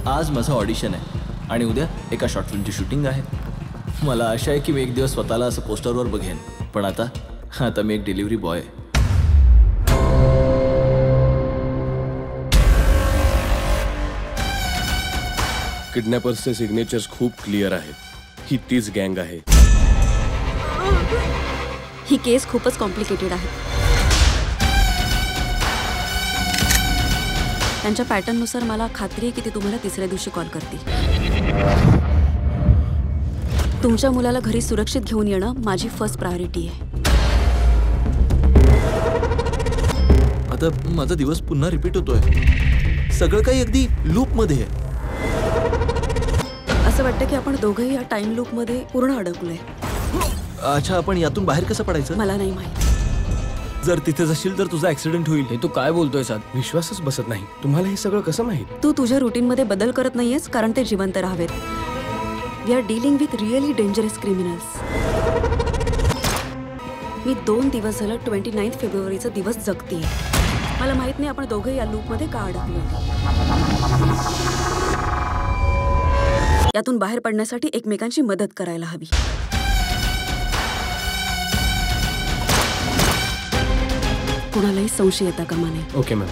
आज माझं ऑडिशन आहे आणि उद्या एका शॉर्ट फिल्मची शूटिंग आहे. मला आशा आहे की मी एक दिवस स्वतःला असं पोस्टरवर बघेन, पण आता मी एक डिलिव्हरी बॉय आहे. किडनॅपर्सचे सिग्नेचर्स खूप क्लिअर आहेत. ही तीच गँग आहे. ही केस खूपच कॉम्प्लिकेटेड आहे. त्यांच्या पॅटर्ननुसार मला खात्री आहे की ती तुम्हाला तिसऱ्या दिवशी कॉल करतील. तुमच्या मुलाला घरी सुरक्षित घेऊन येणं माझी फर्स्ट प्रायोरिटी आहे. आता माझा दिवस पुन्हा रिपीट होतोय. सगळं काही अगदी लूपमध्ये आहे. असं वाटतं की आपण दोघंही या टाइम लूपमध्ये पूर्ण अडकलोय. अच्छा, आपण यातून बाहेर कसं पडायचं? मला नाही माहित. जर तिथे जाशील तर तुझा ऍक्सिडेंट होईल. हे तू काय बोलतोय साद? विश्वासच बसत नाही. तुम्हाला हे सगळं कसं माहित? तू तुझ्या रुटीनमध्ये बदल करत नाहीयेस कारण ते जिवंत राहावेत. We are dealing with really dangerous criminals. मी 2 दिवस झालं 29 फेब्रुवारीचा दिवस जगतेय. मला माहित नाही आपण दोघे या लूपमध्ये का अडकलो. यातून बाहेर पडण्यासाठी एकमेकांची मदत करायला हवी. कुणालाही संशय येता कामा नये. Okay ma'am.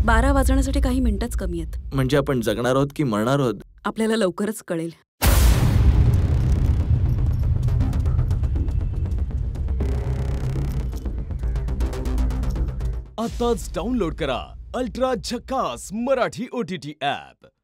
बारा वाजण्यासाठी काही मिनिटच कमी आहेत. म्हणजे आपण जगणार आहोत की मरणार आहोत आपल्याला लवकरच कळेल. आताच डाउनलोड करा अल्ट्रा झकास मराठी OTT ॲप.